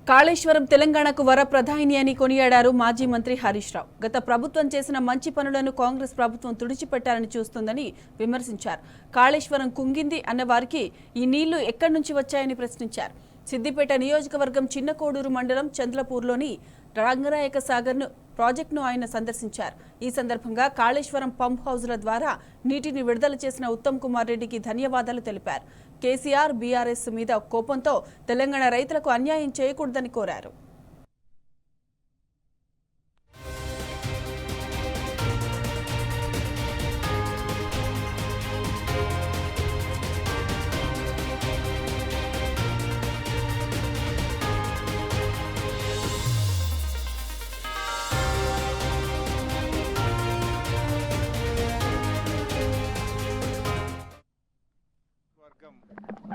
కాళేశ్వరం తెలంగాణకు వరప్రధాయిని అని కొనియాడారు మాజీ మంత్రి హరీష్ రావు. గత ప్రభుత్వం చేసిన మంచి పనులను కాంగ్రెస్ ప్రభుత్వం తుడిచిపెట్టాలని చూస్తుందని విమర్శించారు. కాళేశ్వరం కుంగింది అన్న వారికి ఈ నీళ్లు ఎక్కడి నుంచి వచ్చాయని ప్రశ్నించారు. సిద్దిపేట నియోజకవర్గం చిన్నకోడూరు మండలం చంద్రపూర్లోని రంగనాయక సాగర్ ప్రాజెక్టును ఆయన సందర్శించారు. ఈ సందర్భంగా కాళేశ్వరం పంప్ హౌజ్ల ద్వారా నీటిని విడుదల చేసిన ఉత్తమ్ కుమార్ రెడ్డికి ధన్యవాదాలు తెలిపారు. కేసీఆర్ బీఆర్ఎస్ మీద కోపంతో తెలంగాణ రైతులకు అన్యాయం చేయకూడదని కోరారు.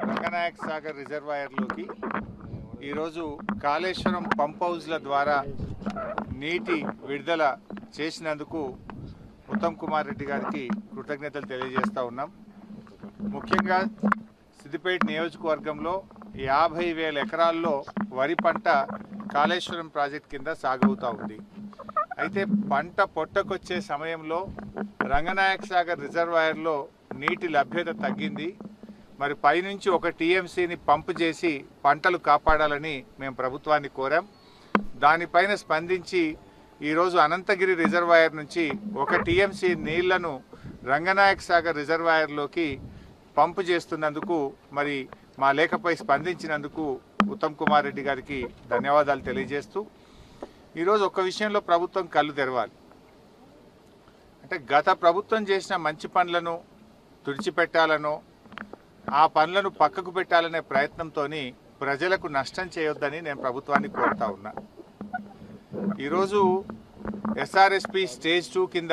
రంగనాయక సాగర్ రిజర్వాయర్లోకి ఈరోజు కాళేశ్వరం పంప్ హౌజ్ల ద్వారా నీటి విడుదల చేసినందుకు ఉత్తమ్ కుమార్ రెడ్డి గారికి కృతజ్ఞతలు తెలియజేస్తూ ఉన్నాం. ముఖ్యంగా సిద్దిపేట నియోజకవర్గంలో 50,000 ఎకరాల్లో వరి పంట కాళేశ్వరం ప్రాజెక్ట్ కింద సాగవుతూ ఉంది. అయితే పంట పొట్టకొచ్చే సమయంలో రంగనాయక సాగర్ రిజర్వాయర్లో నీటి లభ్యత తగ్గింది. మరి పైనుంచి 1 టీఎంసీని పంపు చేసి పంటలు కాపాడాలని మేము ప్రభుత్వాన్ని కోరాం. దానిపైన స్పందించి ఈరోజు అనంతగిరి రిజర్వాయర్ నుంచి 1 టీఎంసీ నీళ్లను రంగనాయక సాగర్ రిజర్వాయర్లోకి పంపు చేస్తున్నందుకు మరి మా లేఖపై స్పందించినందుకు ఉత్తమ్ కుమార్ రెడ్డి గారికి ధన్యవాదాలు తెలియజేస్తూ ఈరోజు ఒక విషయంలో ప్రభుత్వం కళ్ళు తెరవాలి. అంటే గత ప్రభుత్వం చేసిన మంచి పనులను తుడిచిపెట్టాలనో ఆ పనులను పక్కకు పెట్టాలనే ప్రయత్నంతో ప్రజలకు నష్టం చేయొద్దని నేను ప్రభుత్వాన్ని కోరుతా ఉన్నా. ఈరోజు ఎస్ఆర్ఎస్పి స్టేజ్ 2 కింద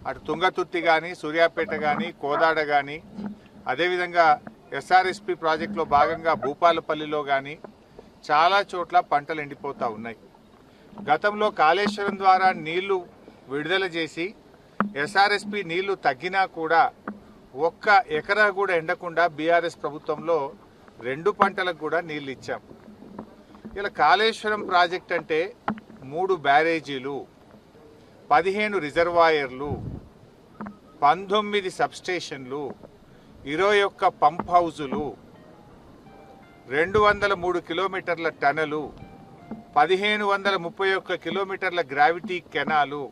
అటు తుంగతుర్తి కానీ, సూర్యాపేట కానీ, కోదాడ కానీ, అదేవిధంగా ఎస్ఆర్ఎస్పి ప్రాజెక్టులో భాగంగా భూపాలపల్లిలో కానీ చాలా చోట్ల పంటలు ఎండిపోతూ ఉన్నాయి. గతంలో కాళేశ్వరం ద్వారా నీళ్లు విడుదల చేసి ఎస్ఆర్ఎస్పి నీళ్లు తగ్గినా కూడా 1 ఎకరా కూడా ఎండకుండా బీఆర్ఎస్ ప్రభుత్వంలో 2 పంటలకు కూడా నీళ్ళు ఇచ్చాం. ఇలా కాళేశ్వరం ప్రాజెక్ట్ అంటే 3 బ్యారేజీలు, 15 రిజర్వాయర్లు, 19 సబ్స్టేషన్లు, 21 పంప్ హౌజులు, 203 కిలోమీటర్ల టనలు, 1531 కిలోమీటర్ల గ్రావిటీ కెనాలు,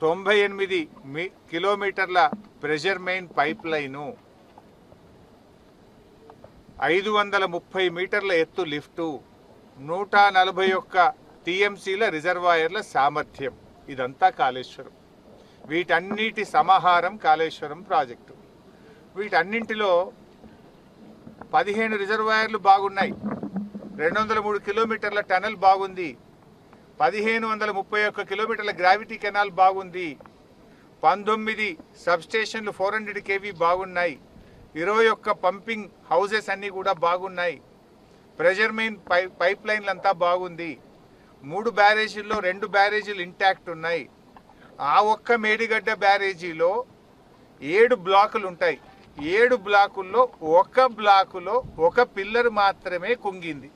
98 కిలోమీటర్ల ప్రెషర్ మెయిన్ పైప్ లైను, 530 మీటర్ల ఎత్తు లిఫ్టు, 141 టీఎంసీల రిజర్వాయర్ల సామర్థ్యం. ఇదంతా కాళేశ్వరం. వీటన్నిటి సమాహారం కాళేశ్వరం ప్రాజెక్టు. వీటన్నింటిలో 15 రిజర్వాయర్లు బాగున్నాయి, 203 కిలోమీటర్ల టనల్ బాగుంది, 1531 కిలోమీటర్ల గ్రావిటీ కెనాల్ బాగుంది, 19 సబ్స్టేషన్లు 400 kV బాగున్నాయి, 21 పంపింగ్ హౌజెస్ అన్నీ కూడా బాగున్నాయి, ప్రెషర్ మెయిన్ పైప్ లైన్లు అంతా బాగుంది, 3 బ్యారేజీల్లో 2 బ్యారేజీలు ఇంటాక్ట్ ఉన్నాయి. ఆ ఒక్క మేడిగడ్డ బ్యారేజీలో 7 బ్లాకులు ఉంటాయి. 7 బ్లాకుల్లో 1 బ్లాకులో 1 పిల్లర్ మాత్రమే కుంగింది.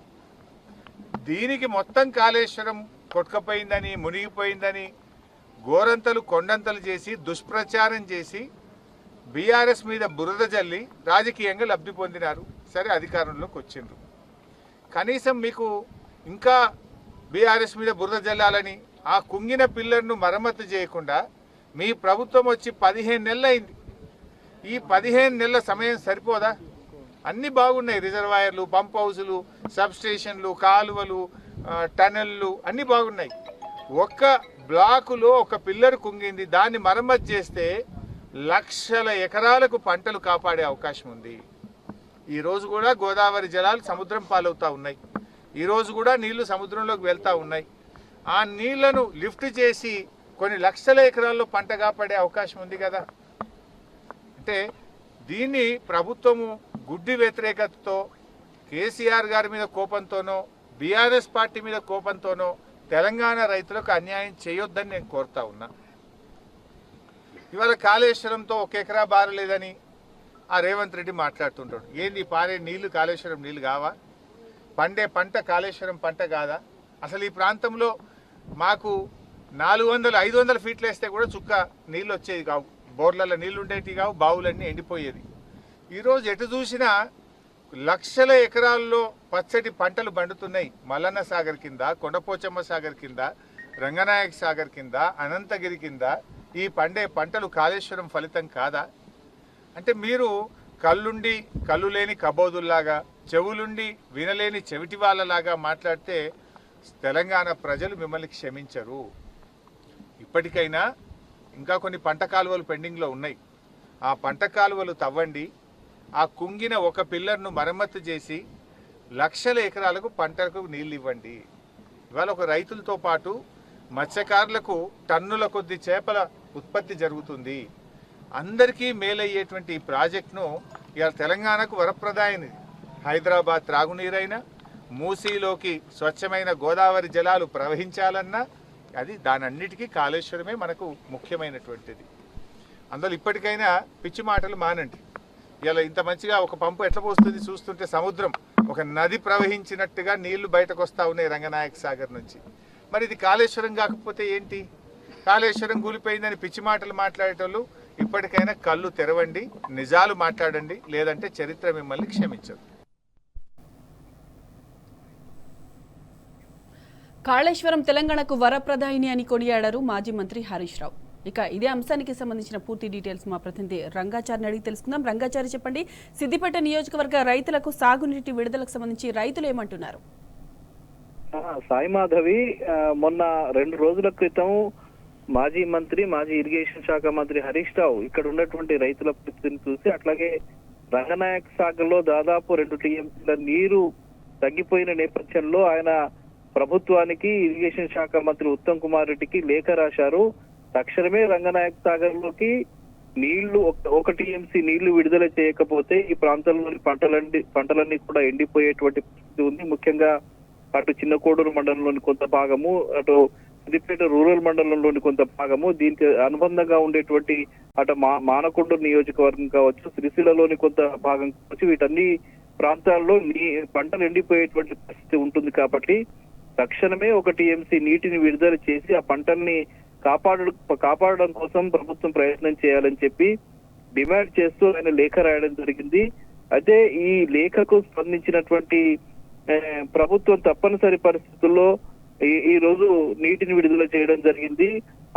దీనికి మొత్తం కాళేశ్వరం కొట్టుకపోయిందని, మునిగిపోయిందని గోరంతలు కొండంతలు చేసి దుష్ప్రచారం చేసి బీఆర్ఎస్ మీద బురద జల్లి రాజకీయంగా లబ్ధి పొందినారు. సరే, అధికారంలోకి వచ్చిండ్రు. కనీసం మీకు ఇంకా బీఆర్ఎస్ మీద బురద జల్లాలని ఆ కుంగిన పిల్లర్ను మరమ్మతు చేయకుండా మీ ప్రభుత్వం వచ్చి 15 నెలలు అయింది. ఈ 15 నెలల సమయం సరిపోదా? అన్నీ బాగున్నాయి. రిజర్వాయర్లు, పంప్ హౌజులు, సబ్స్టేషన్లు, కాలువలు, టనెళ్ళు అన్నీ బాగున్నాయి. 1 బ్లాకులో 1 పిల్లర్ కుంగింది. దాన్ని మరమ్మతు చేస్తే లక్షల ఎకరాలకు పంటలు కాపాడే అవకాశం ఉంది. ఈరోజు కూడా గోదావరి జలాలు సముద్రం పాలవుతూ ఉన్నాయి. ఈరోజు కూడా నీళ్లు సముద్రంలోకి వెళ్తూ ఉన్నాయి. ఆ నీళ్లను లిఫ్ట్ చేసి కొన్ని లక్షల ఎకరాల్లో పంట కాపాడే అవకాశం ఉంది కదా. అంటే దీన్ని ప్రభుత్వము గుడ్డి వ్యతిరేకతతో, కేసీఆర్ గారి మీద కోపంతోనో, బీఆర్ఎస్ పార్టీ మీద కోపంతోనో తెలంగాణ రైతులకు అన్యాయం చేయొద్దని నేను కోరుతా ఉన్నా. ఇవాళ కాళేశ్వరంతో 1 ఎకరా బారలేదని ఆ రేవంత్ రెడ్డి మాట్లాడుతుంటాడు. ఏంది పారే నీళ్లు కాళేశ్వరం నీళ్లు కావా? పండే పంట కాళేశ్వరం పంట కాదా? అసలు ఈ ప్రాంతంలో మాకు 400-500 ఫీట్లు వేస్తే కూడా చుక్క నీళ్ళు వచ్చేది కావు, బోర్లలో నీళ్ళు ఉండేవి కావు, బావులన్నీ ఎండిపోయేది. ఈరోజు ఎటు చూసినా లక్షల ఎకరాల్లో పచ్చటి పంటలు పండుతున్నాయి. మల్లన్న సాగర్ కింద, కొండపోచమ్మ సాగర్ కింద, రంగనాయక సాగర్ కింద, అనంతగిరి కింద ఈ పండే పంటలు కాళేశ్వరం ఫలితం కాదా? అంటే మీరు కళ్ళుండి కళ్ళు లేని కబోదుల్లాగా, చెవులుండి వినలేని చెవిటి వాళ్ళలాగా మాట్లాడితే తెలంగాణ ప్రజలు మిమ్మల్ని క్షమించరు. ఇప్పటికైనా ఇంకా కొన్ని పంట కాలువలు పెండింగ్లో ఉన్నాయి. ఆ పంట కాలువలు తవ్వండి. ఆ కుంగిన ఒక పిల్లర్ను మరమ్మతు చేసి లక్షల ఎకరాలకు పంటలకు నీళ్ళు ఇవ్వండి. ఇవాళ ఒక రైతులతో పాటు మత్స్యకారులకు టన్నుల కొద్ది చేపల ఉత్పత్తి జరుగుతుంది. అందరికీ మేలయ్యేటువంటి ఈ ప్రాజెక్టును ఇవాళ తెలంగాణకు వరప్రదాయనిది. హైదరాబాద్ త్రాగునీరైనా, మూసీలోకి స్వచ్ఛమైన గోదావరి జలాలు ప్రవహించాలన్నా అది దానన్నిటికీ కాళేశ్వరమే మనకు ముఖ్యమైనటువంటిది. అందులో ఇప్పటికైనా పిచ్చి మాటలు మానండి. ఇలా ఇంత మంచిగా ఒక పంపు ఎట్లా పోస్తుంది చూస్తుంటే సముద్రం ఒక నది ప్రవహించినట్టుగా నీళ్లు బయటకు వస్తూ ఉన్నాయి రంగనాయక సాగర్ నుంచి. మరి ఇది కాళేశ్వరం కాకపోతే ఏంటి? కాళేశ్వరం కూలిపోయిందని పిచ్చి మాటలు మాట్లాడేటోళ్ళు ఇప్పటికైనా కళ్ళు తెరవండి, నిజాలు మాట్లాడండి, లేదంటే చరిత్ర మిమ్మల్ని క్షమించదు. కాళేశ్వరం తెలంగాణకు వరప్రదాయిని అని కొనియాడారు మాజీ మంత్రి హరీష్ రావు. ఇక ఇదే అంశానికి సంబంధించిన పూర్తి డీటెయిల్స్ మా ప్రతినిధి రంగాచారిని అడిగి తెలుసుకుందాం. రంగాచారి, చెప్పండి, సిద్దిపేట నియోజకవర్గ రైతులకు సాగునీటి విడుదలకు సంబంధించి రైతులు ఏమంటున్నారు? సాయి మాధవి, మొన్న 2 రోజుల క్రితం మాజీ ఇరిగేషన్ శాఖ మంత్రి హరీష్ రావు ఇక్కడ ఉన్నటువంటి రైతుల పరిస్థితిని చూసి, అట్లాగే రంగనాయక సాగర్ లో దాదాపు 2 టీఎంసీల నీరు తగ్గిపోయిన నేపథ్యంలో ఆయన ప్రభుత్వానికి, ఇరిగేషన్ శాఖ మంత్రి ఉత్తమ్ కుమార్ రెడ్డికి లేఖ రాశారు. తక్షణమే రంగనాయక సాగర్ లోకి నీళ్లు 1 టీఎంసీ నీళ్లు విడుదల చేయకపోతే ఈ ప్రాంతంలోని పంటలన్నీ కూడా ఎండిపోయేటువంటి పరిస్థితి ఉంది. ముఖ్యంగా అటు చిన్న కోడూరు మండలంలోని కొంత భాగము, అటు సిద్దిపేట రూరల్ మండలంలోని కొంత భాగము, దీనికి అనుబంధంగా ఉండేటువంటి అటు మానకొండూరు నియోజకవర్గం కావచ్చు, సిరిసిల్లలోని కొంత భాగం కావచ్చు, వీటన్ని ప్రాంతాల్లో పంటలు ఎండిపోయేటువంటి పరిస్థితి ఉంటుంది. కాబట్టి తక్షణమే 1 టీఎంసీ నీటిని విడుదల చేసి ఆ పంటల్ని కాపాడడం కోసం ప్రభుత్వం ప్రయత్నం చేయాలని చెప్పి డిమాండ్ చేస్తూ ఆయన లేఖ రాయడం జరిగింది. అయితే ఈ లేఖకు స్పందించినటువంటి ప్రభుత్వం తప్పనిసరి పరిస్థితుల్లో ఈ రోజు నీటిని విడుదల చేయడం జరిగింది.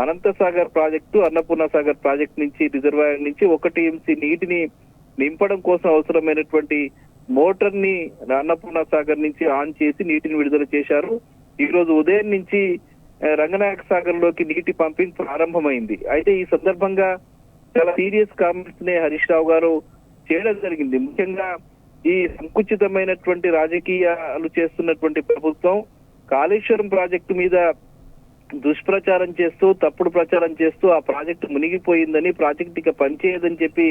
అనంతసాగర్ ప్రాజెక్టు, అన్నపూర్ణ సాగర్ ప్రాజెక్టు నుంచి, రిజర్వాయర్ నుంచి 1 టీఎంసీ నీటిని నింపడం కోసం అవసరమైనటువంటి మోటార్ ని అన్నపూర్ణ సాగర్ నుంచి ఆన్ చేసి నీటిని విడుదల చేశారు. ఈ రోజు ఉదయం నుంచి రంగనాయక సాగర్ లోకి నీటి పంపింగ్ ప్రారంభమైంది. అయితే ఈ సందర్భంగా చాలా సీరియస్ కామెంట్స్ ని హరీష్ రావు గారు చేయడం జరిగింది. ముఖ్యంగా ఈ సంకుచితమైనటువంటి రాజకీయాలు చేస్తున్నటువంటి ప్రభుత్వం కాళేశ్వరం ప్రాజెక్టు మీద దుష్ప్రచారం చేస్తూ, తప్పుడు ప్రచారం చేస్తూ ఆ ప్రాజెక్టు మునిగిపోయిందని, ప్రాజెక్టు ఇక పనిచేయదని చెప్పి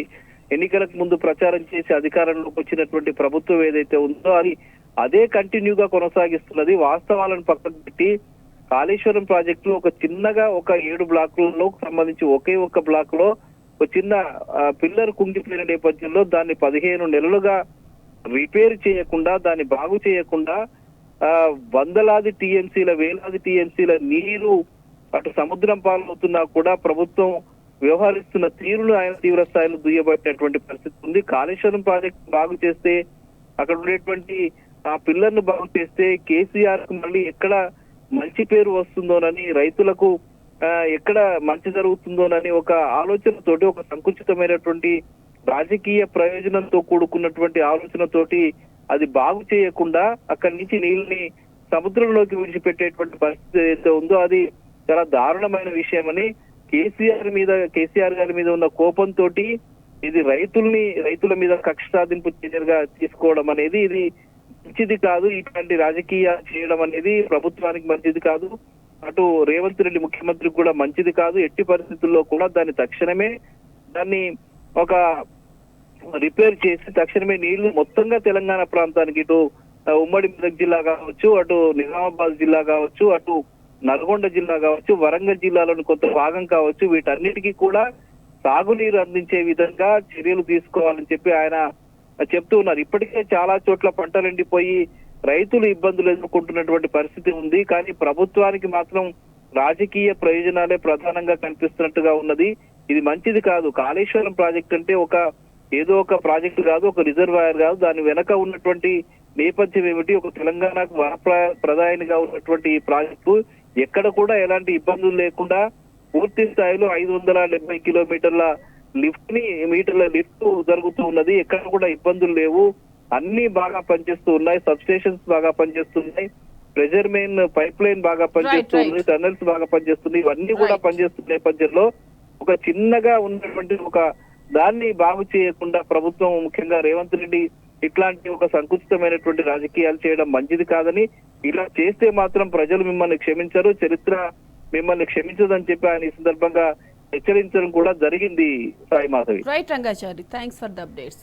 ఎన్నికలకు ముందు ప్రచారం చేసి అధికారంలోకి వచ్చినటువంటి ప్రభుత్వం ఏదైతే ఉందో అది అదే కంటిన్యూగా కొనసాగిస్తున్నది. వాస్తవాలను పక్కన పెట్టి కాళేశ్వరం ప్రాజెక్టు ఒక చిన్నగా 7 బ్లాకులలో సంబంధించి ఒకే ఒక బ్లాక్ లో ఒక చిన్న పిల్లర్ కుంగిపోయిన నేపథ్యంలో దాన్ని 15 నెలలుగా రిపేర్ చేయకుండా, దాన్ని బాగు చేయకుండా వందలాది టీఎంసీల, వేలాది టీఎంసీల నీరు అటు సముద్రం పాలవుతున్నా కూడా ప్రభుత్వం వ్యవహరిస్తున్న తీరును ఆయన తీవ్ర స్థాయిలో దుయ్యబట్టినటువంటి పరిస్థితి ఉంది. కాళేశ్వరం ప్రాజెక్టు బాగు చేస్తే, అక్కడ ఉండేటువంటి ఆ పిల్లర్ ను బాగు చేస్తే కేసీఆర్ కు మళ్ళీ ఎక్కడ మంచి పేరు వస్తుందోనని, రైతులకు ఎక్కడ మంచి జరుగుతుందోనని ఒక ఆలోచనతోటి, ఒక సంకుచితమైనటువంటి రాజకీయ ప్రయోజనంతో కూడుకున్నటువంటి ఆలోచనతోటి అది బాగు చేయకుండా అక్కడి నుంచి నీళ్ళని సముద్రంలోకి విడిచిపెట్టేటువంటి పరిస్థితి ఏదైతే ఉందో అది చాలా దారుణమైన విషయమని, కేసీఆర్ గారి మీద ఉన్న కోపంతో ఇది రైతుల మీద కక్ష సాధింపు చర్యగా తీసుకోవడం అనేది ఇది మంచిది కాదు. ఇట్లాంటి రాజకీయ చేయడం అనేది ప్రభుత్వానికి మంచిది కాదు, అటు రేవంత్ రెడ్డి ముఖ్యమంత్రికి కూడా మంచిది కాదు. ఎట్టి పరిస్థితుల్లో కూడా దాన్ని ఒక రిపేర్ చేసి తక్షణమే నీళ్లు మొత్తంగా తెలంగాణ ప్రాంతానికి, ఇటు ఉమ్మడి మెదక్ జిల్లా కావచ్చు, అటు నిజామాబాద్ జిల్లా కావచ్చు, అటు నల్గొండ జిల్లా కావచ్చు, వరంగల్ జిల్లాలోని కొంత భాగం కావచ్చు, వీటన్నిటికీ కూడా సాగునీరు అందించే విధంగా చర్యలు తీసుకోవాలని చెప్పి ఆయన చెప్తూ ఉన్నారు. ఇప్పటికే చాలా చోట్ల పంటలు ఎండిపోయి రైతులు ఇబ్బందులు ఎదుర్కొంటున్నటువంటి పరిస్థితి ఉంది. కానీ ప్రభుత్వానికి మాత్రం రాజకీయ ప్రయోజనాలే ప్రధానంగా కనిపిస్తున్నట్టుగా ఉన్నది. ఇది మంచిది కాదు. కాళేశ్వరం ప్రాజెక్ట్ అంటే ఏదో ఒక ప్రాజెక్టు కాదు, ఒక రిజర్వాయర్ కాదు. దాని వెనక ఉన్నటువంటి నేపథ్యం ఏమిటి? ఒక తెలంగాణకు ప్రధానిగా ఉన్నటువంటి ఈ ప్రాజెక్టు ఎక్కడ కూడా ఎలాంటి ఇబ్బందులు లేకుండా పూర్తి స్థాయిలో 570 కిలోమీటర్ల లిఫ్ట్ జరుగుతూ ఉన్నది. ఎక్కడ కూడా ఇబ్బందులు లేవు. అన్ని బాగా పనిచేస్తూ ఉన్నాయి. సబ్ స్టేషన్స్ బాగా పనిచేస్తున్నాయి. ప్రెజర్ మెయిన్ పైప్ లైన్ బాగా పనిచేస్తుంది. టనల్స్ బాగా పనిచేస్తుంది. ఇవన్నీ కూడా పనిచేస్తున్న నేపథ్యంలో ఒక చిన్నగా ఉన్నటువంటి ఒక దాన్ని బాగు చేయకుండా ప్రభుత్వం, ముఖ్యంగా రేవంత్ రెడ్డి ఇట్లాంటి ఒక సంకుచితమైనటువంటి రాజకీయాలు చేయడం మంచిది కాదని, ఇలా చేస్తే మాత్రం ప్రజలు మిమ్మల్ని క్షమించరు, చరిత్ర మిమ్మల్ని క్షమించదని చెప్పి ఆయన ఈ సందర్భంగా హెచ్చరించడం కూడా జరిగింది. Sai Madhavi. Right Rangachari, thanks for the updates.